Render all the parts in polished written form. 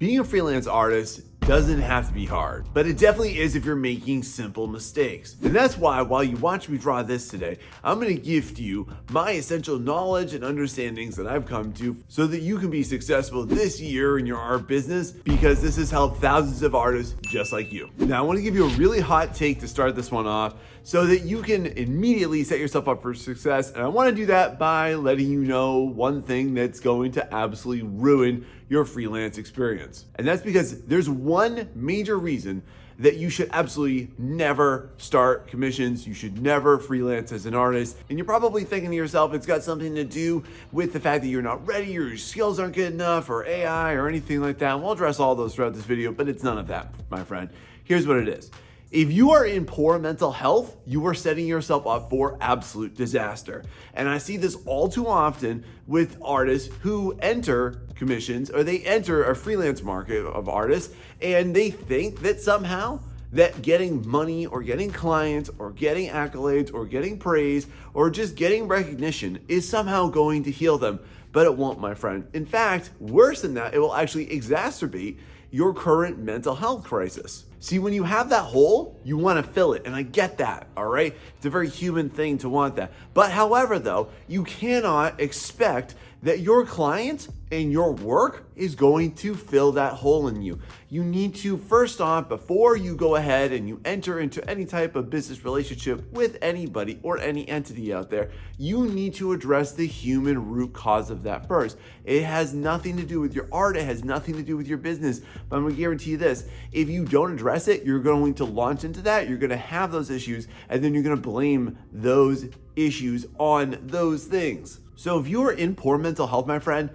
Being a freelance artist doesn't have to be hard, but it definitely is if you're making simple mistakes. And that's why while you watch me draw this today, I'm gonna gift you my essential knowledge and understandings that I've come to so that you can be successful this year in your art business, because this has helped thousands of artists just like you. Now, I wanna give you a really hot take to start this one off so that you can immediately set yourself up for success. And I wanna do that by letting you know one thing that's going to absolutely ruin your freelance experience. And that's because there's one major reason that you should absolutely never start commissions. You should never freelance as an artist. And you're probably thinking to yourself, it's got something to do with the fact that you're not ready or your skills aren't good enough or AI or anything like that. And we'll address all those throughout this video, but it's none of that, my friend. Here's what it is. If you are in poor mental health, you are setting yourself up for absolute disaster. And I see this all too often with artists who enter commissions or they enter a freelance market of artists, and they think that somehow that getting money or getting clients or getting accolades or getting praise or just getting recognition is somehow going to heal them. But it won't, my friend. In fact, worse than that, it will actually exacerbate your current mental health crisis. See, when you have that hole, you want to fill it, and I get that, all right? It's a very human thing to want that. But however, though, you cannot expect that your client and your work is going to fill that hole in you. You need to, first off, before you go ahead and you enter into any type of business relationship with anybody or any entity out there, you need to address the human root cause of that first. It has nothing to do with your art. It has nothing to do with your business. But I'm gonna guarantee you this, if you don't address it, you're going to launch into that, you're gonna have those issues, and then you're gonna blame those issues on those things. So if you are in poor mental health, my friend,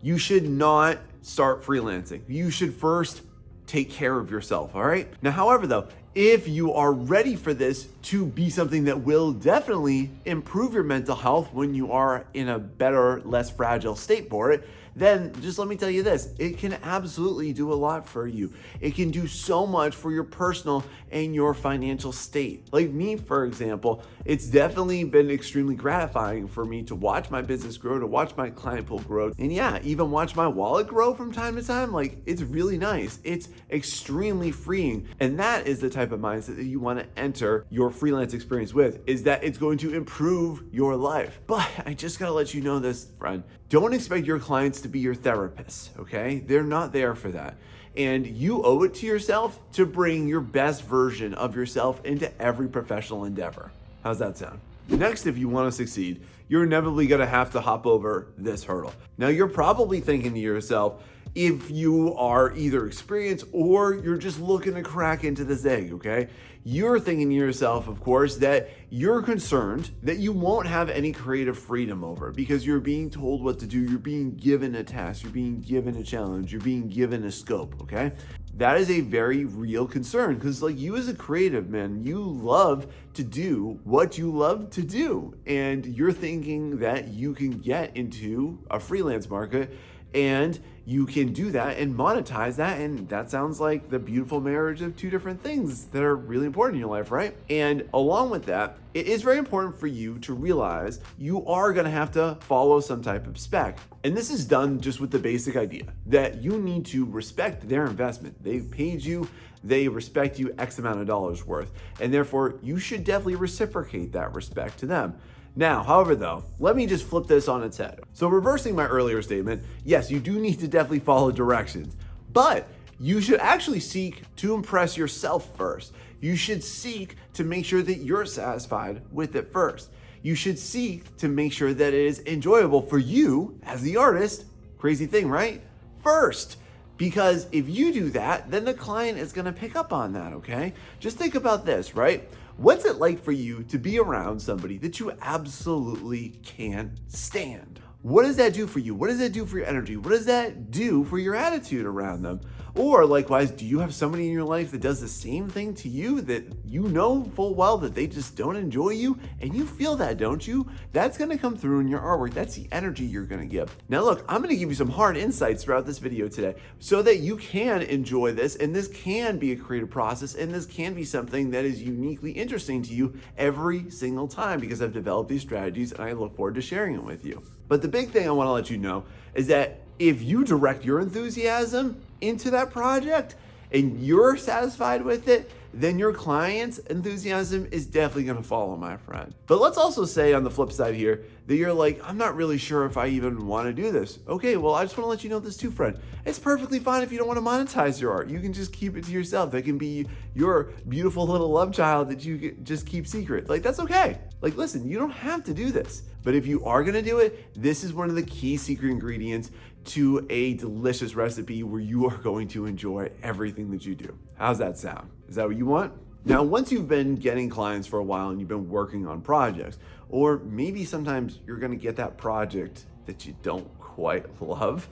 you should not start freelancing. You should first take care of yourself, all right? Now, however, though, if you are ready for this to be something that will definitely improve your mental health when you are in a better, less fragile state for it, then just let me tell you this, it can absolutely do a lot for you. It can do so much for your personal and your financial state. Like me, for example, it's definitely been extremely gratifying for me to watch my business grow, to watch my client pool grow, and yeah, even watch my wallet grow from time to time. Like, it's really nice. It's extremely freeing. And that is the type of mindset that you want to enter your freelance experience with, is that it's going to improve your life. But I just gotta let you know this, friend. Don't expect your clients to be your therapists, okay? They're not there for that. And you owe it to yourself to bring your best version of yourself into every professional endeavor. How's that sound? Next, if you want to succeed, you're inevitably going to have to hop over this hurdle. Now, you're probably thinking to yourself, if you are either experienced or you're just looking to crack into this egg, okay? You're thinking to yourself, of course, that you're concerned that you won't have any creative freedom over because you're being told what to do, you're being given a task, you're being given a challenge, you're being given a scope, okay? That is a very real concern, because like, you as a creative, man, you love to do what you love to do, and you're thinking that you can get into a freelance market and you can do that and monetize that. And that sounds like the beautiful marriage of two different things that are really important in your life, right? And along with that, it is very important for you to realize you are gonna have to follow some type of spec. And this is done just with the basic idea that you need to respect their investment. They've paid you, they respect you X amount of dollars worth, and therefore you should definitely reciprocate that respect to them. Now, however, though, let me just flip this on its head. So reversing my earlier statement, yes, you do need to definitely follow directions, but you should actually seek to impress yourself first. You should seek to make sure that you're satisfied with it first. You should seek to make sure that it is enjoyable for you as the artist. Crazy thing, right? First. Because if you do that, then the client is gonna pick up on that, okay? Just think about this, right? What's it like for you to be around somebody that you absolutely can't stand? What does that do for you? What does that do for your energy? What does that do for your attitude around them? Or likewise, do you have somebody in your life that does the same thing to you that you know full well that they just don't enjoy you, and you feel that, don't you? That's gonna come through in your artwork. That's the energy you're gonna give. Now look, I'm gonna give you some hard insights throughout this video today so that you can enjoy this, and this can be a creative process, and this can be something that is uniquely interesting to you every single time, because I've developed these strategies and I look forward to sharing it with you. But the big thing I wanna let you know is that if you direct your enthusiasm into that project and you're satisfied with it, then your client's enthusiasm is definitely gonna follow, my friend. But let's also say on the flip side here that you're like, I'm not really sure if I even wanna do this. Okay, well, I just wanna let you know this too, friend. It's perfectly fine if you don't wanna monetize your art. You can just keep it to yourself. That can be your beautiful little love child that you just keep secret. Like, that's okay. Like, listen, you don't have to do this. But if you are gonna do it, this is one of the key secret ingredients to a delicious recipe where you are going to enjoy everything that you do. How's that sound? Is that what you want? Now, once you've been getting clients for a while and you've been working on projects, or maybe sometimes you're gonna get that project that you don't quite love,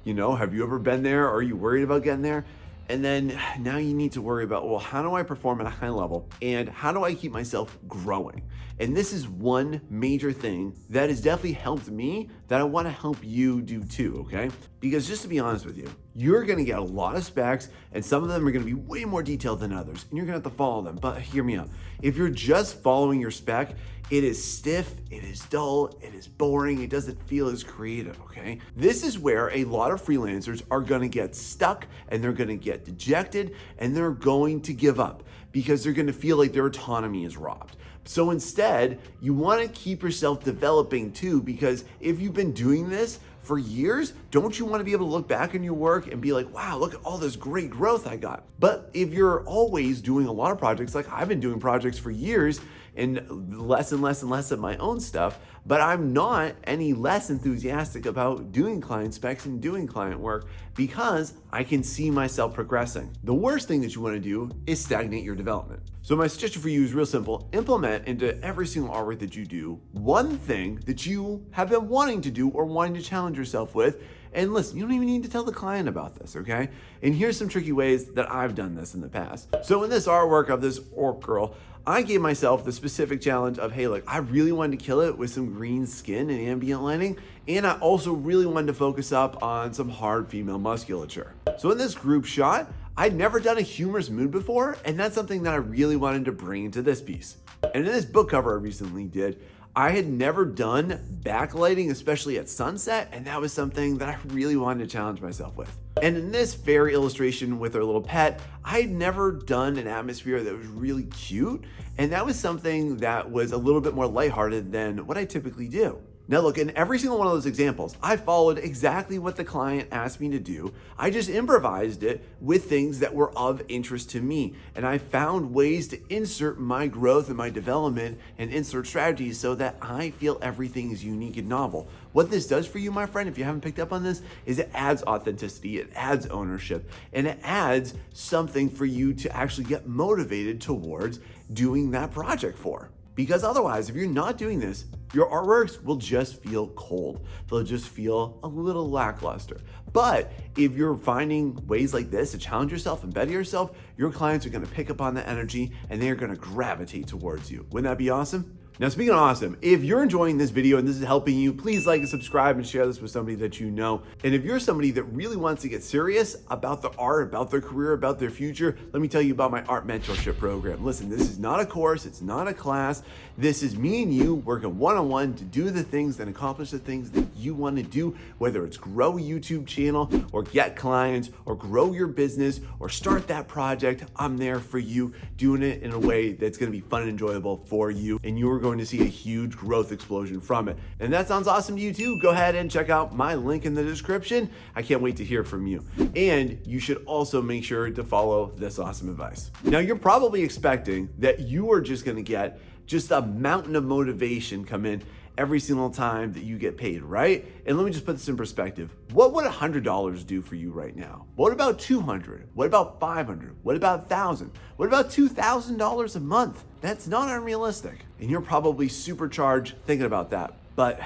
have you ever been there? Or are you worried about getting there? And then now you need to worry about, well, how do I perform at a high level? And how do I keep myself growing? And this is one major thing that has definitely helped me that I wanna help you do too, okay? Because just to be honest with you, you're gonna get a lot of specs and some of them are gonna be way more detailed than others and you're gonna have to follow them. But hear me out. If you're just following your spec, it is stiff, it is dull, it is boring, it doesn't feel as creative, okay? This is where a lot of freelancers are gonna get stuck and they're gonna get dejected and they're going to give up because they're gonna feel like their autonomy is robbed. So instead, you wanna keep yourself developing too, because if you've been doing this for years, don't you want to be able to look back on your work and be like, wow, look at all this great growth I got. But if you're always doing a lot of projects, like I've been doing projects for years and less of my own stuff, but I'm not any less enthusiastic about doing client specs and doing client work because I can see myself progressing. The worst thing that you want to do is stagnate your development. So my suggestion for you is real simple. Implement into every single artwork that you do one thing that you have been wanting to do or wanting to challenge yourself with. And listen, you don't even need to tell the client about this, okay? And here's some tricky ways that I've done this in the past. So in this artwork of this orc girl, I gave myself the specific challenge of, hey, look, I really wanted to kill it with some green skin and ambient lighting. And I also really wanted to focus up on some hard female musculature. So in this group shot, I'd never done a humorous mood before, and that's something that I really wanted to bring into this piece. And in this book cover I recently did, I had never done backlighting, especially at sunset, and that was something that I really wanted to challenge myself with. And in this fairy illustration with our little pet, I had never done an atmosphere that was really cute, and that was something that was a little bit more lighthearted than what I typically do. Now look, in every single one of those examples, I followed exactly what the client asked me to do. I just improvised it with things that were of interest to me. And I found ways to insert my growth and my development and insert strategies so that I feel everything is unique and novel. What this does for you, my friend, if you haven't picked up on this, is it adds authenticity, it adds ownership, and it adds something for you to actually get motivated towards doing that project for. Because otherwise, if you're not doing this, your artworks will just feel cold. They'll just feel a little lackluster. But if you're finding ways like this to challenge yourself and better yourself, your clients are gonna pick up on that energy and they're gonna gravitate towards you. Wouldn't that be awesome? Now, speaking of awesome, if you're enjoying this video and this is helping you, please like and subscribe and share this with somebody that you know. And if you're somebody that really wants to get serious about their art, about their career, about their future, let me tell you about my Art Mentorship program. Listen, this is not a course, it's not a class. This is me and you working one-on-one to do the things and accomplish the things that you want to do, whether it's grow a YouTube channel or get clients or grow your business or start that project. I'm there for you, doing it in a way that's going to be fun and enjoyable for you. And you're going to see a huge growth explosion from it. And that sounds awesome to you too. Go ahead and check out my link in the description. I can't wait to hear from you. And you should also make sure to follow this awesome advice. Now, you're probably expecting that you are just going to get just a mountain of motivation come in every single time that you get paid, right? And let me just put this in perspective. What would $100 do for you right now? What about $200? What about $500? What about $1,000? What about $2,000 a month? That's not unrealistic. And you're probably supercharged thinking about that. But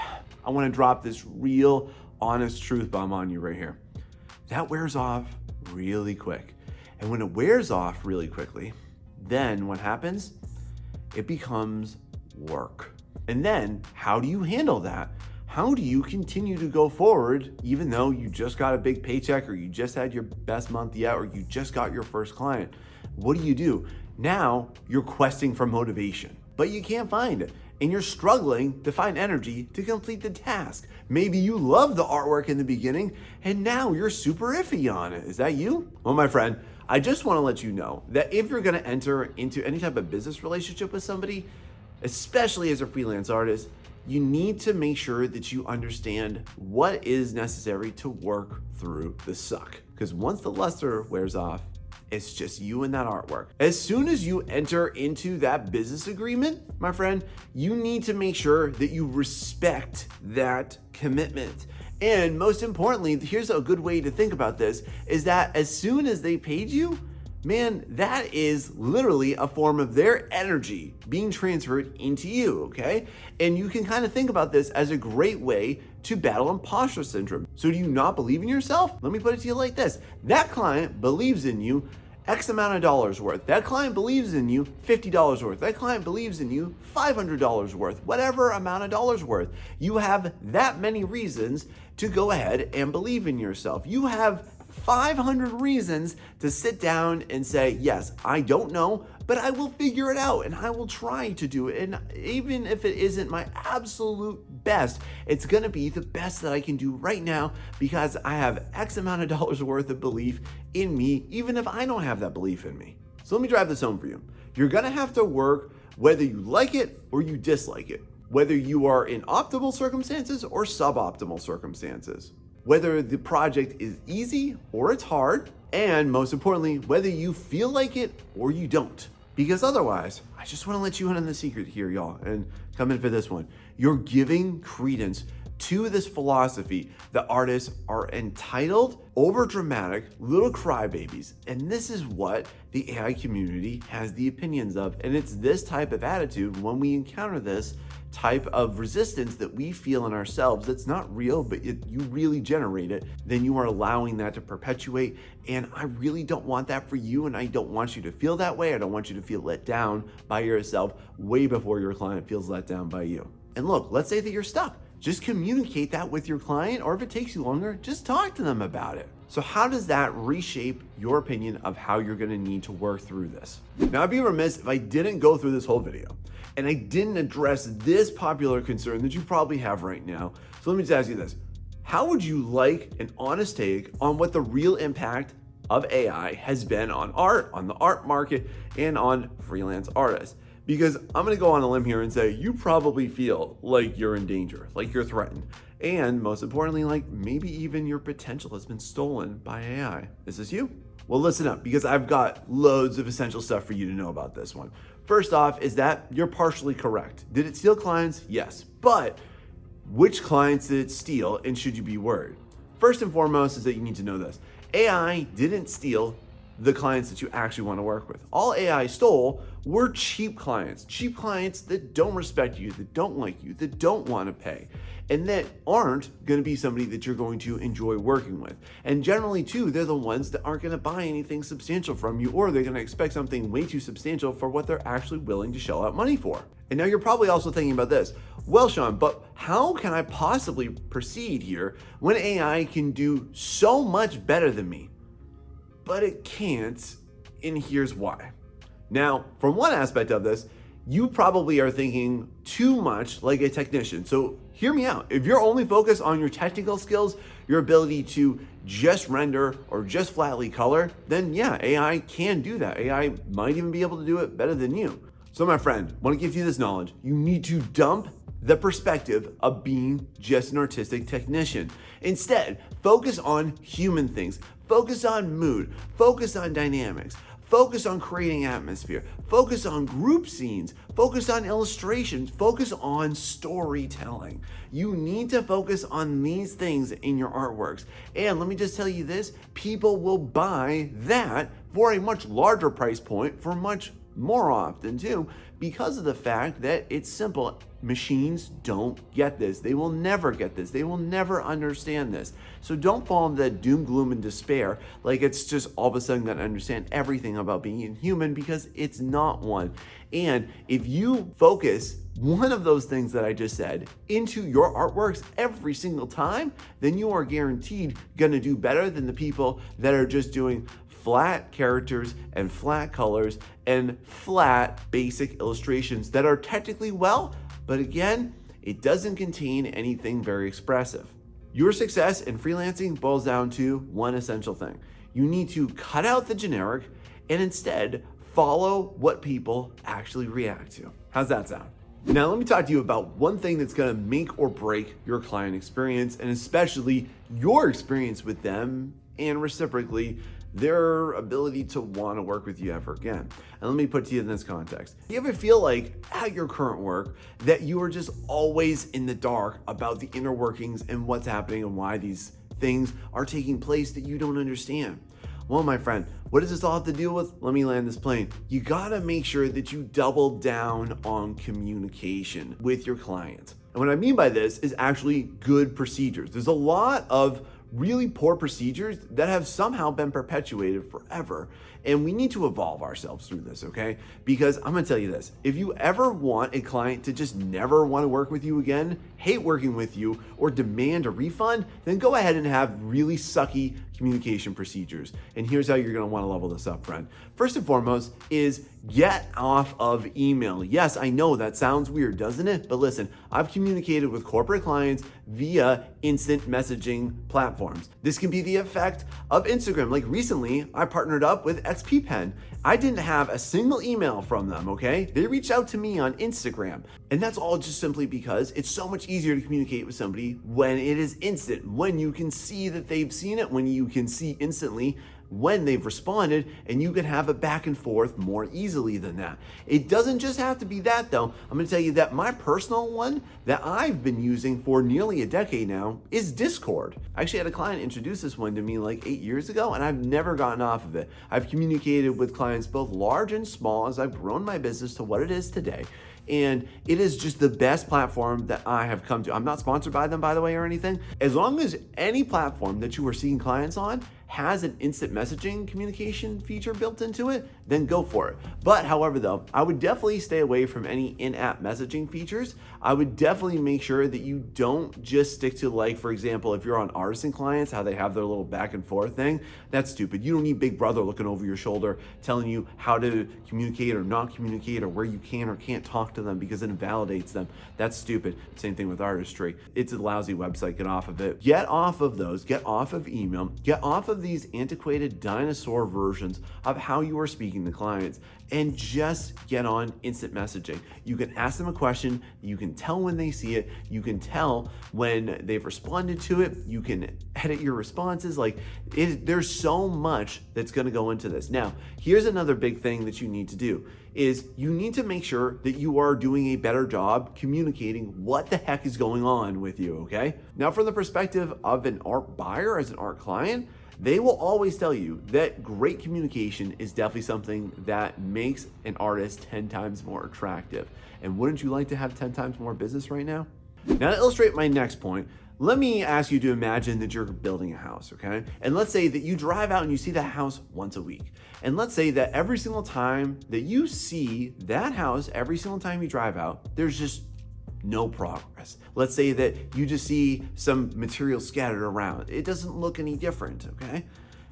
I want to drop this real, honest truth bomb on you right here. That wears off really quick. And when it wears off really quickly, then what happens? It becomes work. And then how do you handle that? How do you continue to go forward even though you just got a big paycheck or you just had your best month yet or you just got your first client? What do? Now you're questing for motivation, but you can't find it. and you're struggling to find energy to complete the task. Maybe you love the artwork in the beginning and now you're super iffy on it. Is that you? Well, my friend, I just want to let you know that if you're going to enter into any type of business relationship with somebody, especially as a freelance artist, you need to make sure that you understand what is necessary to work through the suck. Because once the luster wears off, it's just you and that artwork. As soon as you enter into that business agreement, my friend, you need to make sure that you respect that commitment. And most importantly, here's a good way to think about this, is that as soon as they paid you, man, that is literally a form of their energy being transferred into you, okay? And you can kind of think about this as a great way to battle imposter syndrome. So do you not believe in yourself? Let me put it to you like this. That client believes in you X amount of dollars worth. That client believes in you $50 worth. That client believes in you $500 worth, whatever amount of dollars worth. You have that many reasons to go ahead and believe in yourself. You have 500 reasons to sit down and say, yes, I don't know, but I will figure it out and I will try to do it. And even if it isn't my absolute best, it's gonna be the best that I can do right now because I have X amount of dollars worth of belief in me, even if I don't have that belief in me. So let me drive this home for you. You're gonna have to work whether you like it or you dislike it, whether you are in optimal circumstances or suboptimal circumstances, whether the project is easy or it's hard, and most importantly, whether you feel like it or you don't. Because otherwise, I just want to let you in on the secret here, y'all, and come in for this one. You're giving credence to this philosophy that artists are entitled, overdramatic little crybabies. And this is what the AI community has the opinions of. And it's this type of attitude when we encounter this type of resistance that we feel in ourselves that's not real, but you really generate it, then you are allowing that to perpetuate. And I really don't want that for you, and I don't want you to feel that way. I don't want you to feel let down by yourself way before your client feels let down by you. And look, let's say that you're stuck. Just communicate that with your client, or if it takes you longer, just talk to them about it. So how does that reshape your opinion of how you're gonna need to work through this? Now, I'd be remiss if I didn't go through this whole video and I didn't address this popular concern that you probably have right now. So let me just ask you this. How would you like an honest take on what the real impact of AI has been on art, on the art market, and on freelance artists? Because I'm gonna go on a limb here and say you probably feel like you're in danger, like you're threatened. And most importantly, like maybe even your potential has been stolen by AI. Is this you? Well, listen up, because I've got loads of essential stuff for you to know about this one. First off is that you're partially correct. Did it steal clients? Yes. But which clients did it steal, and should you be worried? First and foremost is that you need to know this. AI didn't steal the clients that you actually want to work with. All AI stole were cheap clients that don't respect you, that don't like you, that don't want to pay, and that aren't going to be somebody that you're going to enjoy working with. And generally too, they're the ones that aren't going to buy anything substantial from you, or they're going to expect something way too substantial for what they're actually willing to shell out money for. And now you're probably also thinking about this. Well, Sean, but how can I possibly proceed here when AI can do so much better than me? But it can't, and here's why. Now, from one aspect of this, you probably are thinking too much like a technician. So hear me out. If you're only focused on your technical skills, your ability to just render or just flatly color, then yeah, AI can do that. AI might even be able to do it better than you. So my friend, I want to give you this knowledge. You need to dump the perspective of being just an artistic technician. Instead, focus on human things. Focus on mood, focus on dynamics, focus on creating atmosphere, focus on group scenes, focus on illustrations, focus on storytelling. You need to focus on these things in your artworks. And let me just tell you this, people will buy that for a much larger price point for much more often too, because of the fact that it's simple. Machines don't get this. They will never get this. They will never understand this. So don't fall into that doom, gloom, and despair like it's just all of a sudden going to understand everything about being human, because it's not one. And if you focus one of those things that I just said into your artworks every single time, then you are guaranteed going to do better than the people that are just doing flat characters and flat colors and flat basic illustrations that are technically well, But again, it doesn't contain anything very expressive. Your success in freelancing boils down to one essential thing. You need to cut out the generic and instead follow what people actually react to. How's that sound? Now, let me talk to you about one thing that's gonna make or break your client experience, and especially your experience with them, and reciprocally, their ability to want to work with you ever again. And let me put to you in this context. Do you ever feel like at your current work that you are just always in the dark about the inner workings and what's happening and why these things are taking place that you don't understand? Well, my friend, what does this all have to do with? Let me land this plane. You gotta make sure that you double down on communication with your clients. And what I mean by this is actually good procedures. There's a lot of really poor procedures that have somehow been perpetuated forever. And we need to evolve ourselves through this, okay? Because I'm gonna tell you this, if you ever want a client to just never wanna work with you again, hate working with you, or demand a refund, then go ahead and have really sucky communication procedures. And here's how you're gonna wanna level this up, friend. First and foremost is get off of email. Yes, I know that sounds weird, doesn't it? But listen, I've communicated with corporate clients via instant messaging platforms. This can be the effect of Instagram. Like recently, I partnered up with XP Pen. I didn't have a single email from them, okay? They reached out to me on Instagram. And that's all just simply because it's so much easier to communicate with somebody when it is instant, when you can see that they've seen it, when you can see instantly when they've responded, and you can have a back and forth more easily than that. It doesn't just have to be that though. I'm gonna tell you that my personal one that I've been using for nearly a decade now is Discord. I actually had a client introduce this one to me like 8 years ago, and I've never gotten off of it. I've communicated with clients both large and small as I've grown my business to what it is today. And it is just the best platform that I have come to. I'm not sponsored by them, by the way, or anything. As long as any platform that you are seeing clients on has an instant messaging communication feature built into it, then go for it. But however though, I would definitely stay away from any in-app messaging features. I would definitely make sure that you don't just stick to, like, for example, if you're on artisan clients, how they have their little back and forth thing. That's stupid. You don't need Big Brother looking over your shoulder telling you how to communicate or not communicate or where you can or can't talk to them because it invalidates them. That's stupid. Same thing with artistry. It's a lousy website. Get off of it. Get off of those. Get off of email. Get off of these antiquated dinosaur versions of how you are speaking to clients, and just get on instant messaging. You can ask them a question, you can tell when they see it, you can tell when they've responded to it, you can edit your responses. There's so much that's gonna go into this. Now, here's another big thing that you need to do is you need to make sure that you are doing a better job communicating what the heck is going on with you, okay? Now, from the perspective of an art buyer as an art client, they will always tell you that great communication is definitely something that makes an artist 10 times more attractive. And wouldn't you like to have 10 times more business right now? Now, to illustrate my next point, let me ask you to imagine that you're building a house, okay? And let's say that you drive out and you see that house once a week. And let's say that every single time that you see that house, every single time you drive out, there's just no progress. Let's say that you just see some material scattered around. It doesn't look any different, okay?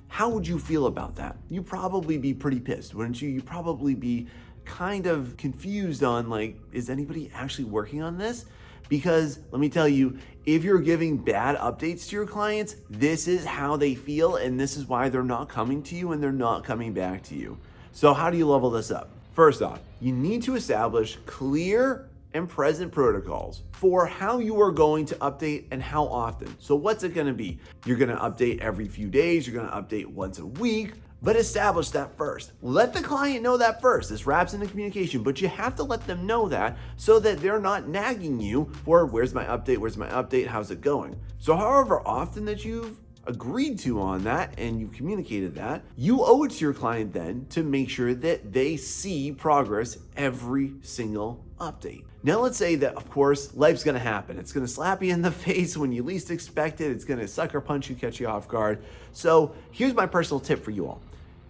How would you feel about that? You'd probably be pretty pissed, wouldn't you? You'd probably be kind of confused on, like, is anybody actually working on this? Because let me tell you, if you're giving bad updates to your clients, this is how they feel, and this is why they're not coming to you and they're not coming back to you. So how do you level this up? First off, you need to establish clear and present protocols for how you are going to update and how often. So what's it gonna be? You're gonna update every few days, you're gonna update once a week, but establish that first. Let the client know that first. This wraps into communication, but you have to let them know that so that they're not nagging you for where's my update, how's it going? So however often that you've agreed to on that and you communicated that, you owe it to your client then to make sure that they see progress every single update. Now let's say that, of course, life's gonna happen. It's gonna slap you in the face when you least expect it. It's gonna sucker punch you, catch you off guard. So here's my personal tip for you all.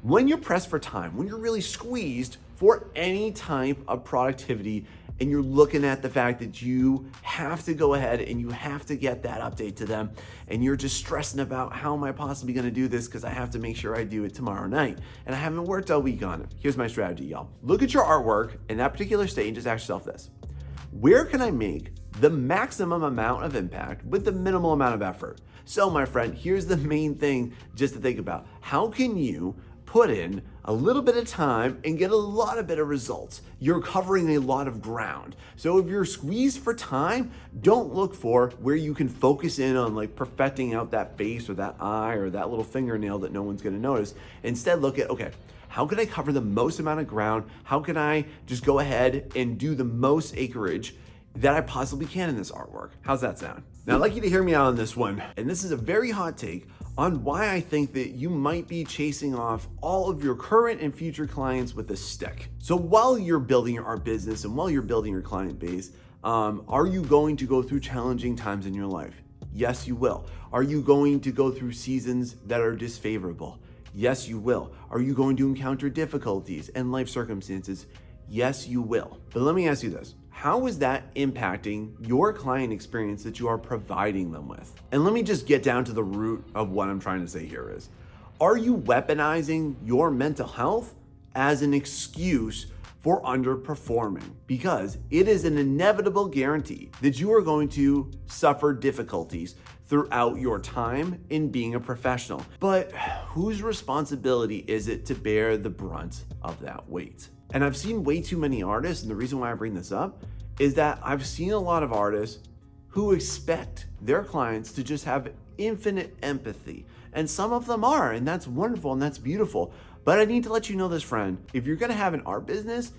When you're pressed for time, when you're really squeezed for any type of productivity, and you're looking at the fact that you have to go ahead and you have to get that update to them, and you're just stressing about how am I possibly gonna do this because I have to make sure I do it tomorrow night, and I haven't worked all week on it. Here's my strategy, y'all. Look at your artwork in that particular state and just ask yourself this. Where can I make the maximum amount of impact with the minimal amount of effort? So my friend, here's the main thing just to think about. How can you put in a little bit of time and get a lot of better results? You're covering a lot of ground. So if you're squeezed for time, don't look for where you can focus in on like perfecting out that face or that eye or that little fingernail that no one's gonna notice. Instead, look at, okay, how can I cover the most amount of ground? How can I just go ahead and do the most acreage that I possibly can in this artwork? How's that sound? Now, I'd like you to hear me out on this one. And this is a very hot take on why I think that you might be chasing off all of your current and future clients with a stick. So while you're building your art business and while you're building your client base, are you going to go through challenging times in your life? Yes, you will. Are you going to go through seasons that are disfavorable? Yes, you will. Are you going to encounter difficulties and life circumstances? Yes, you will. But let me ask you this. How is that impacting your client experience that you are providing them with? And let me just get down to the root of what I'm trying to say here is, are you weaponizing your mental health as an excuse for underperforming? Because it is an inevitable guarantee that you are going to suffer difficulties throughout your time in being a professional. But whose responsibility is it to bear the brunt of that weight? And I've seen way too many artists, and the reason why I bring this up is that I've seen a lot of artists who expect their clients to just have infinite empathy. And some of them are, and that's wonderful and that's beautiful. But I need to let you know this, friend, if you're gonna have an art business,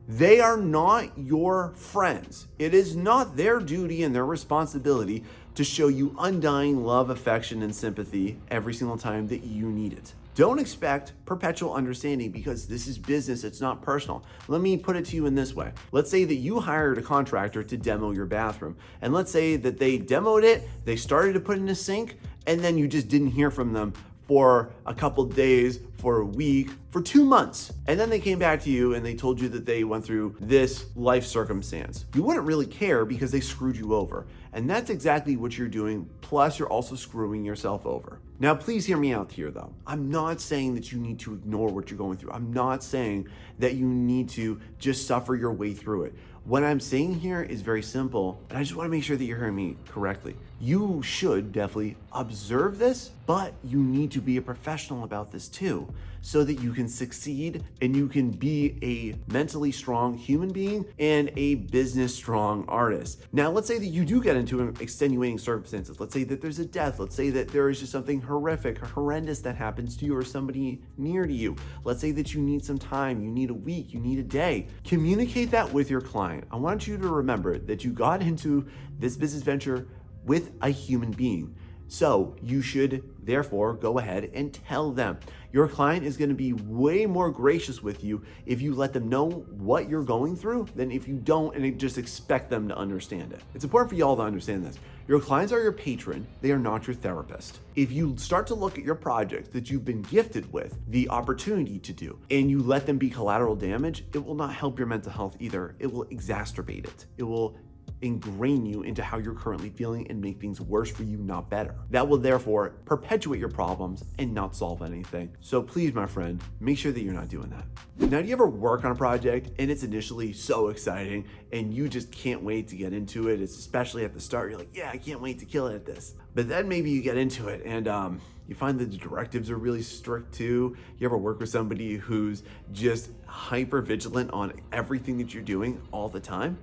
they are not your friends. It is not their duty and their responsibility to show you undying love, affection, and sympathy every single time that you need it. Don't expect perpetual understanding because this is business, it's not personal. Let me put it to you in this way. Let's say that you hired a contractor to demo your bathroom. And let's say that they demoed it, they started to put in a sink, and then you just didn't hear from them for a couple days, for a week, for 2 months. And then they came back to you and they told you that they went through this life circumstance. You wouldn't really care because they screwed you over. And that's exactly what you're doing. Plus you're also screwing yourself over. Now, please hear me out here though. I'm not saying that you need to ignore what you're going through. I'm not saying that you need to just suffer your way through it. What I'm saying here is very simple, and I just want to make sure that you're hearing me correctly. You should definitely observe this, but you need to be a professional about this too, so that you can succeed and you can be a mentally strong human being and a business strong artist. Now, let's say that you do get into extenuating circumstances. Let's say that there's a death. Let's say that there is just something horrific or horrendous that happens to you or somebody near to you. Let's say that you need some time, you need a week, you need a day. Communicate that with your client. I want you to remember that you got into this business venture with a human being. So you should therefore go ahead and tell them. Your client is going to be way more gracious with you if you let them know what you're going through than if you don't and just expect them to understand it. It's important for y'all to understand this. Your clients are your patron, they are not your therapist. If you start to look at your projects that you've been gifted with the opportunity to do, and you let them be collateral damage, it will not help your mental health either. It will exacerbate it. It will ingrain you into how you're currently feeling and make things worse for you, not better. That will therefore perpetuate your problems and not solve anything. So please, my friend, make sure that you're not doing that. Now, do you ever work on a project and it's initially so exciting and you just can't wait to get into it? It's especially at the start, you're like, yeah, I can't wait to kill it at this. But then maybe you get into it and you find that the directives are really strict too. You ever work with somebody who's just hyper vigilant on everything that you're doing all the time?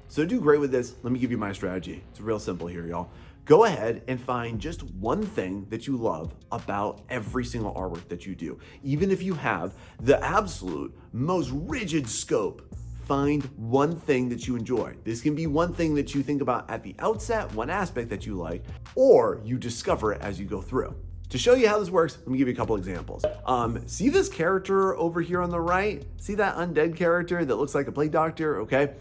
So to do great with this, let me give you my strategy. It's real simple here, y'all. Go ahead and find just one thing that you love about every single artwork that you do. Even if you have the absolute most rigid scope, find one thing that you enjoy. This can be one thing that you think about at the outset, one aspect that you like, or you discover it as you go through. To show you how this works, let me give you a couple examples. See this character over here on the right? See that undead character that looks like a plague doctor, okay?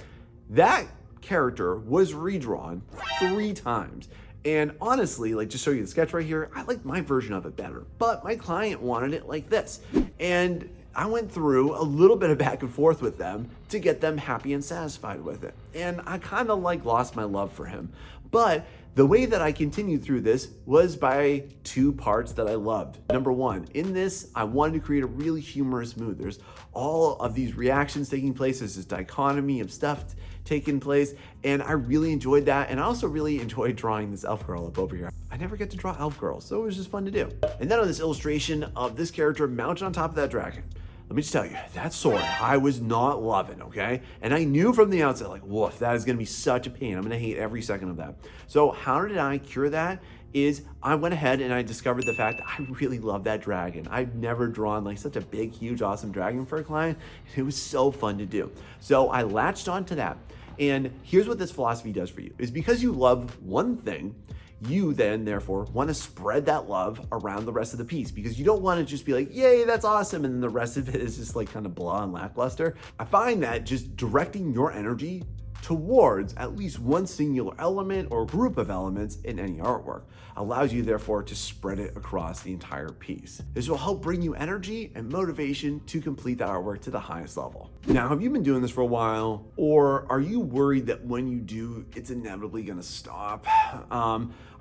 That character was redrawn 3 times. And honestly, like just show you the sketch right here, I like my version of it better, but my client wanted it like this. And I went through a little bit of back and forth with them to get them happy and satisfied with it. And I kind of like lost my love for him. But The way that I continued through this was by two parts that I loved. Number one, in this, I wanted to create a really humorous mood. There's all of these reactions taking place. There's this dichotomy of stuff taking place, and I really enjoyed that. And I also really enjoyed drawing this elf girl up over here. I never get to draw elf girls, so it was just fun to do. And then on this illustration of this character mounted on top of that dragon, let me just tell you, that sword, I was not loving, okay? And I knew from the outset, like, woof, that is gonna be such a pain. I'm gonna hate every second of that. So how did I cure that? Is I went ahead and I discovered the fact that I really love that dragon. I've never drawn like such a big, huge, awesome dragon for a client. It was so fun to do. So I latched onto that. And here's what this philosophy does for you, is because you love one thing, you then therefore want to spread that love around the rest of the piece, because you don't want to just be like, yay, that's awesome, and then the rest of it is just like kind of blah and lackluster. I find that just directing your energy towards at least one singular element or group of elements in any artwork allows you therefore to spread it across the entire piece. This will help bring you energy and motivation to complete the artwork to the highest level. Now, have you been doing this for a while, or are you worried that when you do, it's inevitably gonna stop?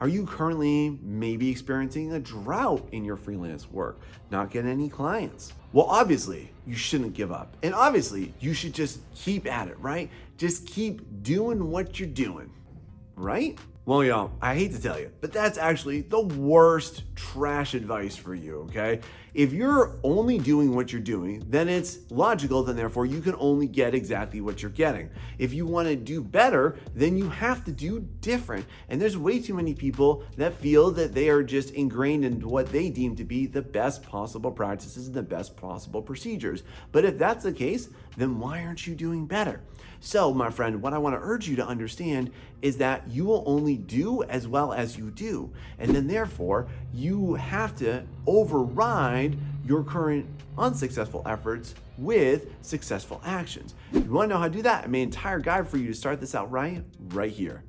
Are you currently maybe experiencing a drought in your freelance work, not getting any clients? Well, obviously, you shouldn't give up. And obviously, you should just keep at it, right? Just keep doing what you're doing, right? Well, y'all, I hate to tell you, but that's actually the worst trash advice for you, okay? If you're only doing what you're doing, then it's logical, then therefore you can only get exactly what you're getting. If you want to do better, then you have to do different. And there's way too many people that feel that they are just ingrained in what they deem to be the best possible practices and the best possible procedures. But if that's the case, then why aren't you doing better? So, my friend, what I want to urge you to understand is that you will only do as well as you do. And then therefore, you have to override your current unsuccessful efforts with successful actions. If you want to know how to do that, I made an entire guide for you to start this out right here.